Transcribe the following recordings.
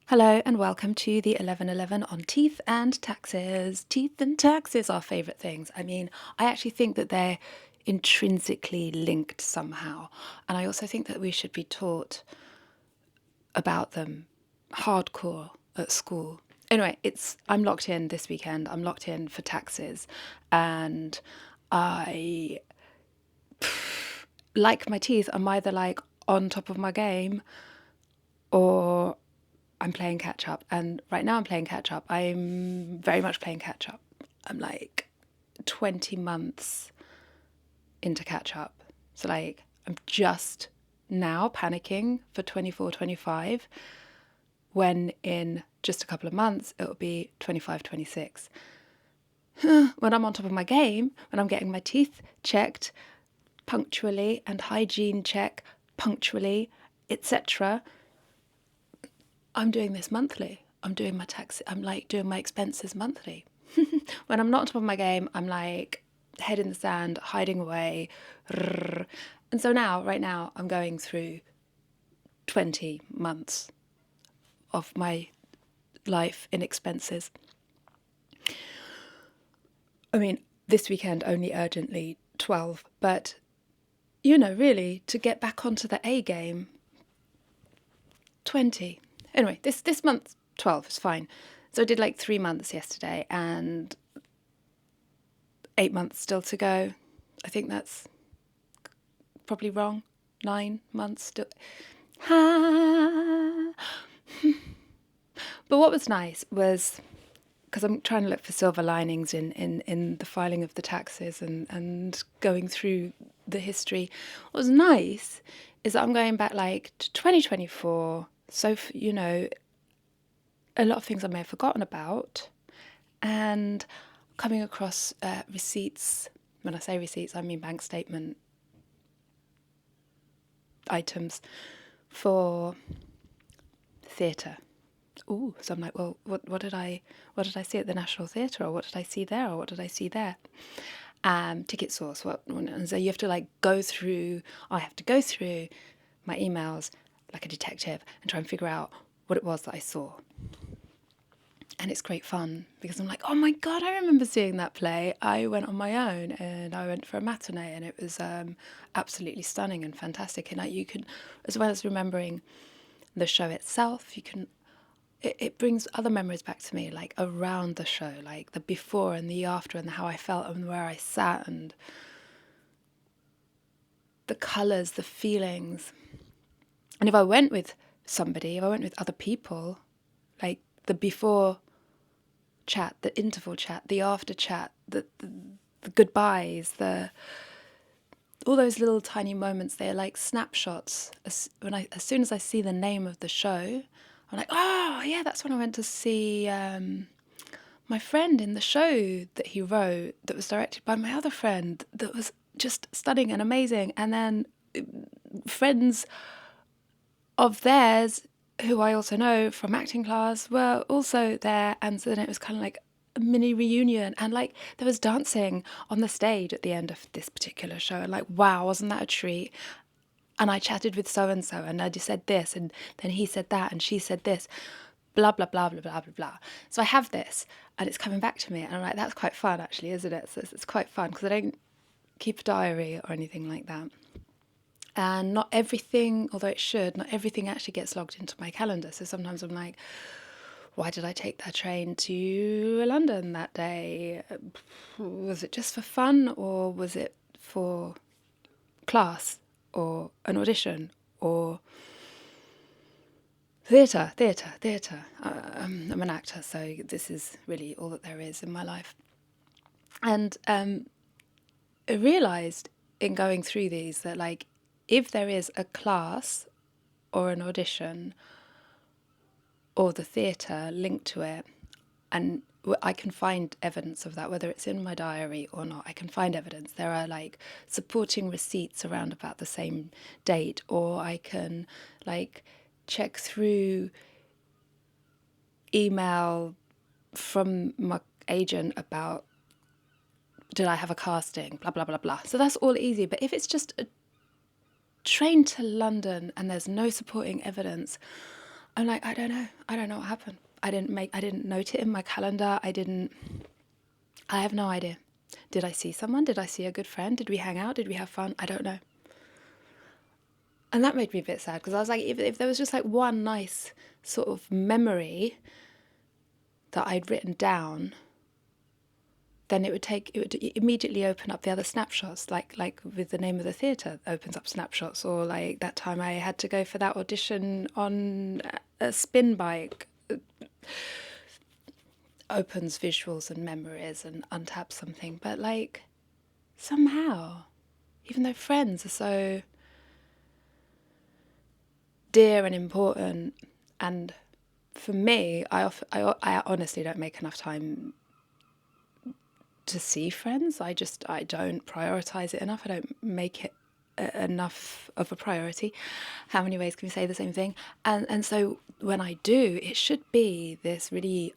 Hello and welcome to the 1111 on teeth and taxes. Teeth and taxes are favourite things. I mean, I actually think that they're intrinsically linked somehow. And I also think that we should be taught about them hardcore at school. Anyway, I'm locked in this weekend. I'm locked in for taxes. And I, like my teeth, I'm either like on top of my game or I'm playing catch up. And right now I'm playing catch up. I'm very much playing catch up. I'm like 20 months into catch up. So like I'm just now panicking for 24, 25, when in just a couple of months it'll be 25, 26. When I'm on top of my game, when I'm getting my teeth checked punctually and hygiene check punctually, etc., I'm doing this monthly. I'm doing my tax. I'm like doing my expenses monthly. When I'm not on top of my game, I'm like head in the sand, hiding away. And so now, right now, I'm going through 20 months of my life in expenses. I mean, this weekend only urgently 12, but really, to get back onto the A game, 20. Anyway, this month 12 is fine. So I did like 3 months yesterday and 8 months still to go. I think that's probably wrong. 9 months still. But what was nice was, because I'm trying to look for silver linings in the filing of the taxes and going through the history. What was nice is that I'm going back like to 2024. So, a lot of things I may have forgotten about, and coming across receipts. When I say receipts, I mean bank statement items for theatre. Ooh, so I'm like, well, what did I see at the National Theatre, or what did I see there, or what did I see there? Ticket source. And so you have to like go through. I have to go through my emails like a detective and try and figure out what it was that I saw. And it's great fun because I'm like, oh my God, I remember seeing that play. I went on my own and I went for a matinee, and it was absolutely stunning and fantastic. And you can, as well as remembering the show itself, it brings other memories back to me, like around the show, like the before and the after, and how I felt and where I sat, and the colours, the feelings. And if I went with somebody, if I went with other people, like the before chat, the interval chat, the after chat, the goodbyes, all those little tiny moments, they're like snapshots. As soon as I see the name of the show, I'm like, oh yeah, that's when I went to see my friend in the show that he wrote, that was directed by my other friend, that was just stunning and amazing. And then friends of theirs, who I also know from acting class, were also there. And so then it was kind of like a mini reunion. And like there was dancing on the stage at the end of this particular show. And like, wow, wasn't that a treat? And I chatted with so-and-so, and I just said this, and then he said that, and she said this, blah, blah, blah, blah, blah, blah, blah. So I have this, and it's coming back to me. And I'm like, that's quite fun, actually, isn't it? So it's quite fun, because I don't keep a diary or anything like that. And not everything, although it should, not everything actually gets logged into my calendar. So sometimes I'm like, why did I take that train to London that day? Was it just for fun, or was it for class, or an audition, or theatre? I'm an actor, so this is really all that there is in my life. And I realised in going through these that, like, if there is a class or an audition or the theatre linked to it, and I can find evidence of that, whether it's in my diary or not, I can find evidence. There are like supporting receipts around about the same date, or I can like check through email from my agent about, did I have a casting, blah, blah, blah, blah. So that's all easy. But if it's just a train to London and there's no supporting evidence, I'm like, I don't know what happened. I didn't note it in my calendar. I have no idea. Did I see someone? Did I see a good friend? Did we hang out? Did we have fun? I don't know. And that made me a bit sad, because I was like, if there was just like one nice sort of memory that I'd written down, then it would immediately open up the other snapshots, like with the name of the theatre opens up snapshots, or like that time I had to go for that audition on a spin bike, opens visuals and memories and untaps something. But like, somehow, even though friends are so dear and important, and for me, I honestly don't make enough time to see friends. I don't prioritize it enough. I don't make it enough of a priority. How many ways can we say the same thing? And so when I do, it should be this really,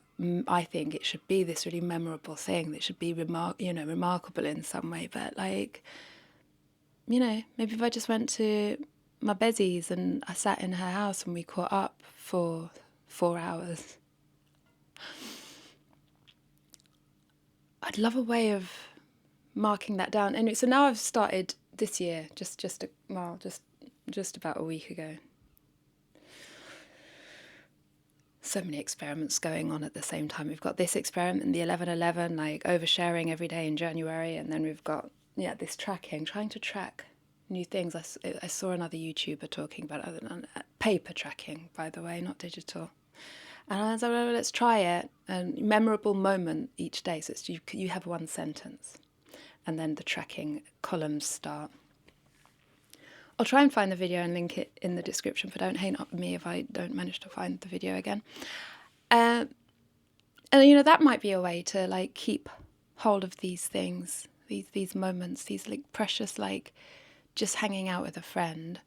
I think it should be this really memorable thing that should be remarkable in some way. But like, maybe if I just went to my Bezzy's and I sat in her house and we caught up for 4 hours, I'd love a way of marking that down. Anyway, so now I've started this year, just about a week ago. So many experiments going on at the same time. We've got this experiment in the 11/11, like oversharing every day in January, and then we've got this tracking, trying to track new things. I saw another YouTuber talking about paper tracking, by the way, not digital. And I was like, well, let's try it. And memorable moment each day. So it's you have one sentence, and then the tracking columns start. I'll try and find the video and link it in the description, but don't hate up me if I don't manage to find the video again. And that might be a way to like keep hold of these things, these moments, these like precious, like just hanging out with a friend.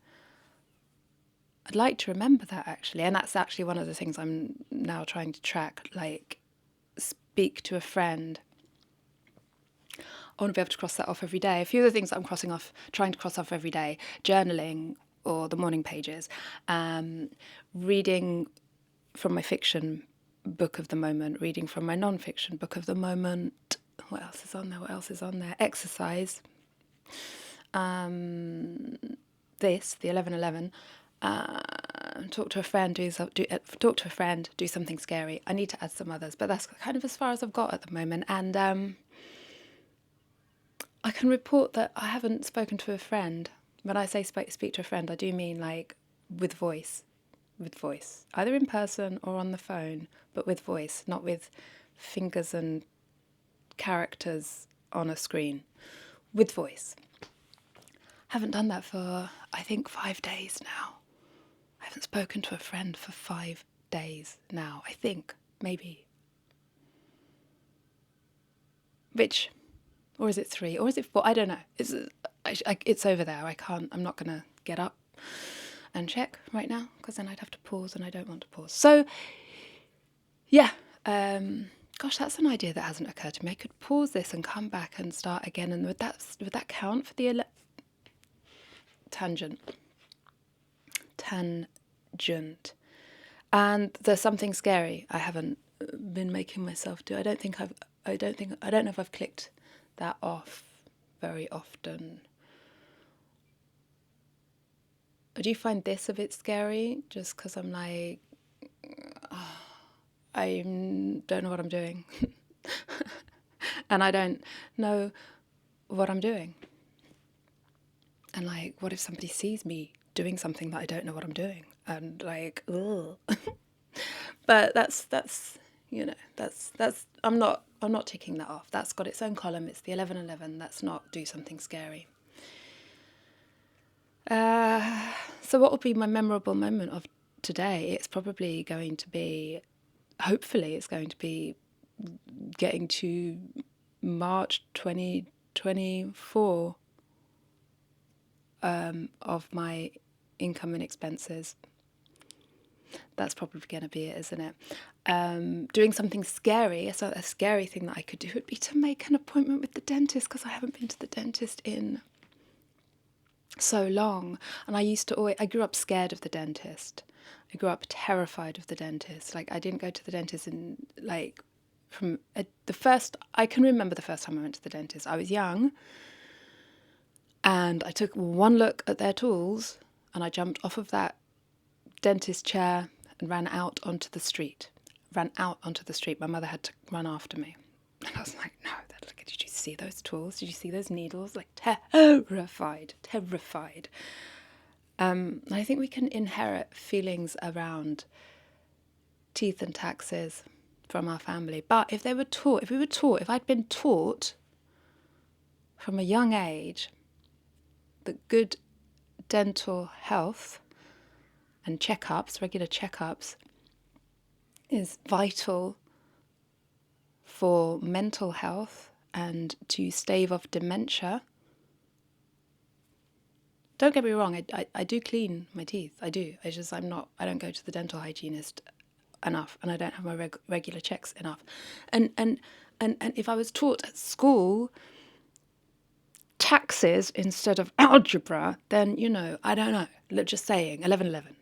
I'd like to remember that, actually, and that's actually one of the things I'm now trying to track, like speak to a friend. I want to be able to cross that off every day. A few of the things that I'm trying to cross off every day: journaling or the morning pages, reading from my fiction book of the moment, reading from my non-fiction book of the moment. What else is on there? Exercise. The 11/11. Talk to a friend, do something scary. I need to add some others, but that's kind of as far as I've got at the moment. And I can report that I haven't spoken to a friend. When I say speak to a friend, I do mean like with voice, either in person or on the phone, but with voice, not with fingers and characters on a screen, with voice. Haven't done that for, I think, 5 days now. I haven't spoken to a friend for 5 days now, I think, maybe. Or is it 3, or is it 4? I don't know. It's over there. I'm not going to get up and check right now, because then I'd have to pause, and I don't want to pause. So, yeah, gosh, that's an idea that hasn't occurred to me. I could pause this and come back and start again, and would that count for the tangent? And there's something scary I haven't been making myself do. I don't know if I've clicked that off very often. Do you find this a bit scary? Just because I'm like, I don't know what I'm doing. And I don't know what I'm doing. And like, what if somebody sees me doing something that I don't know what I'm doing? And like, ugh. But that's I'm not ticking that off. That's got its own column. It's the 11/11. That's not do something scary. So what will be my memorable moment of today? It's probably going to be, hopefully it's going to be getting to March 2024 of my income and expenses. That's probably going to be it, isn't it? Doing something scary, so a scary thing that I could do would be to make an appointment with the dentist, because I haven't been to the dentist in so long. And I grew up scared of the dentist. I grew up terrified of the dentist. Like, I didn't go to the dentist in, like, I can remember the first time I went to the dentist. I was young, and I took one look at their tools, and I jumped off of that dentist chair and ran out onto the street. My mother had to run after me. And I was like, no, did you see those tools? Did you see those needles? Like, terrified. I think we can inherit feelings around teeth and taxes from our family. But if I'd been taught from a young age that good dental health and regular checkups, is vital for mental health and to stave off dementia. Don't get me wrong, I do clean my teeth. I do. I don't go to the dental hygienist enough, and I don't have my regular checks enough. And if I was taught at school taxes instead of algebra, then, I don't know. Just saying, 1111.